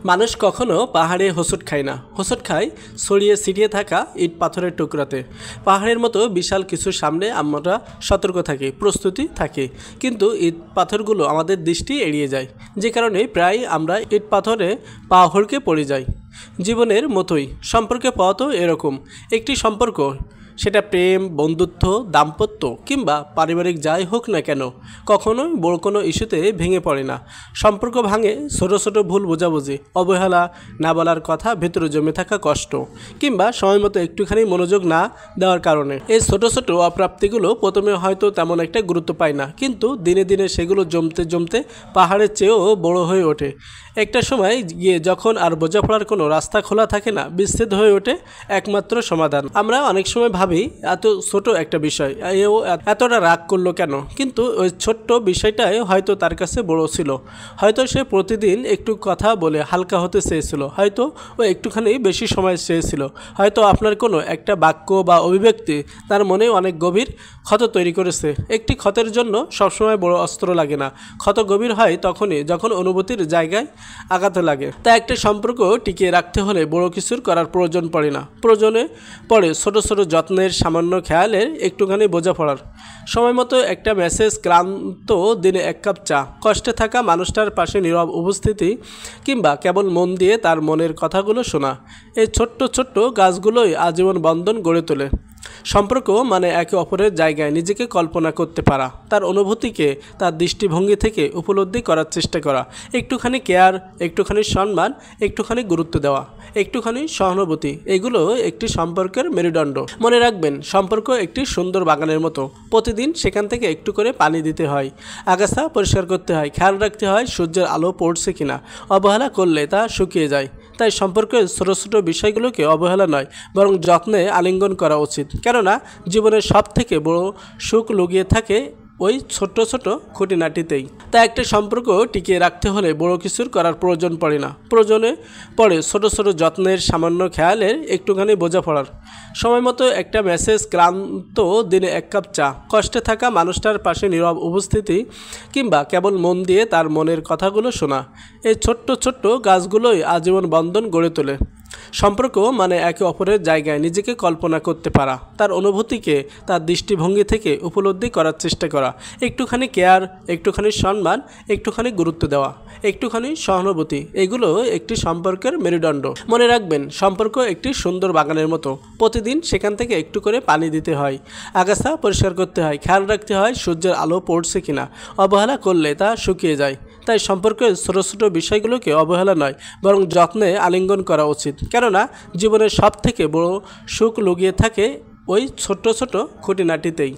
মানুষ কখনো পাহাড়ে হোঁচট খায় না, হোঁচট খায় ছড়িয়ে ছিটিয়ে থাকা ইট পাথরের টুকরাতে। পাহাড়ের মতো বিশাল কিছুর সামনে আমরা সতর্ক থাকি, প্রস্তুতি থাকি, কিন্তু ইট পাথরগুলো আমাদের দৃষ্টি এড়িয়ে যায়, যে কারণে প্রায় আমরা ইট পাথরে পা হড়কে পড়ে যাই। জীবনের মতোই সম্পর্কে পাওয়া এরকম একটি সম্পর্ক, সেটা প্রেম, বন্ধুত্ব, দাম্পত্য কিংবা পারিবারিক যাই হোক না কেন, কখনোই বড় কোনো ইস্যুতে ভেঙে পড়ে না। সম্পর্ক ভাঙে ছোট ছোট ভুল বোঝাবুঝি, অবহেলা, না বলার কথা, ভেতরে জমে থাকা কষ্ট কিংবা সময় মতো একটুখানি মনোযোগ না দেওয়ার কারণে। এই ছোট ছোট অপ্রাপ্তিগুলো প্রথমে হয়তো তেমন একটা গুরুত্ব পায় না, কিন্তু দিনে দিনে সেগুলো জমতে জমতে পাহাড়ের চেয়েও বড় হয়ে ওঠে। একটা সময় গিয়ে যখন আর বোঝাপড়ার কোনো রাস্তা খোলা থাকে না, বিচ্ছেদ হয়ে ওঠে একমাত্র সমাধান। আমরা অনেক সময় ভাবি এত ছোট একটা বিষয়, এও এতটা রাগ করলো কেন, কিন্তু ওই ছোট্ট বিষয়টাই হয়তো তার কাছে বড় ছিল। হয়তো সে প্রতিদিন একটু কথা বলে হালকা হতে চেয়েছিল, হয়তো ও একটুখানি বেশি সময় চেয়েছিল, হয়তো আপনার কোনো একটা বাক্য বা অভিব্যক্তি তার মনে অনেক গভীর ক্ষত তৈরি করেছে। একটি ক্ষতের জন্য সবসময় বড় অস্ত্র লাগে না, ক্ষত গভীর হয় তখনই যখন অনুভূতির জায়গায় আঘাত লাগে। তাই একটা সম্পর্ক টিকিয়ে রাখতে হলে বড় কিছুর করার প্রয়োজন পড়ে না, প্রয়োজনে পড়ে ছোট ছোট যত্নের, সামান্য খেয়ালের, একটুখানি বোঝাপড়ার। সময় মতো একটা মেসেজ, ক্লান্ত দিনে এক কাপ চা, কষ্টে থাকা মানুষটার পাশে নীরব উপস্থিতি কিংবা কেবল মন দিয়ে তার মনের কথাগুলো শোনা। এই ছোট্ট ছোট্ট কাজগুলোই আজীবন বন্ধন গড়ে তোলে। সম্পর্ক মানে একে অপরের জায়গায় নিজেকে কল্পনা করতে পারা, তার অনুভূতিকে তার দৃষ্টিভঙ্গি থেকে উপলব্ধি করার চেষ্টা করা, একটুখানি কেয়ার, একটুখানি সম্মান, একটুখানি গুরুত্ব দেওয়া, একটুখানি সহানুভূতি, এগুলো একটি সম্পর্কের মেরুদণ্ড। মনে রাখবেন, সম্পর্ক একটি সুন্দর বাগানের মতো, প্রতিদিন সেখান থেকে একটু করে পানি দিতে হয়, আগাছা পরিষ্কার করতে হয়, খেয়াল রাখতে হয় সূর্যের আলো পড়ছে কিনা, অবহেলা করলে তা শুকিয়ে যায়। তাই সম্পর্কের ছোটো ছোটো বিষয়গুলোকে অবহেলা নয়, বরং যত্নে আলিঙ্গন করা উচিত, কেননা জীবনের সব থেকে বড় সুখ লুকিয়ে থাকে ওই ছোট্ট ছোট খুঁটিনাটিতেই। তাই একটা সম্পর্ক টিকিয়ে রাখতে হলে বড় কিছুর করার প্রয়োজন পড়ে না, প্রয়োজনে পড়ে ছোট ছোট যত্নের, সামান্য খেয়ালের, একটুখানি বোঝাপড়ার। সময় মতো একটা মেসেজ, ক্লান্ত দিনে এক কাপ চা, কষ্টে থাকা মানুষটার পাশে নীরব উপস্থিতি কিংবা কেবল মন দিয়ে তার মনের কথাগুলো শোনা। এই ছোট্ট ছোট্ট কাজগুলোই আজীবন বন্ধন গড়ে তোলে। সম্পর্ক মানে একে অপরের জায়গায় নিজেকে কল্পনা করতে পারা, তার অনুভূতিকে তার দৃষ্টিভঙ্গি থেকে উপলব্ধি করার চেষ্টা করা, একটুখানি কেয়ার, একটুখানি সম্মান, একটুখানি গুরুত্ব দেওয়া, একটুখানি সহানুভূতি, এগুলো একটি সম্পর্কের মেরুদণ্ড। মনে রাখবেন, সম্পর্ক একটি সুন্দর বাগানের মতো, প্রতিদিন সেখান থেকে একটু করে পানি দিতে হয়, আগাছা পরিষ্কার করতে হয়, খেয়াল রাখতে হয় সূর্যের আলো পড়ছে কিনা, অবহেলা করলে তা শুকিয়ে যায়। তাই সম্পর্কের ছোটো ছোটো বিষয়গুলোকে অবহেলা নয়, বরং যত্নে আলিঙ্গন করা উচিত, কেননা জীবনের সব থেকে বড় সুখ লুকিয়ে থাকে ওই ছোট্ট ছোট খুঁটিনাটিতেই।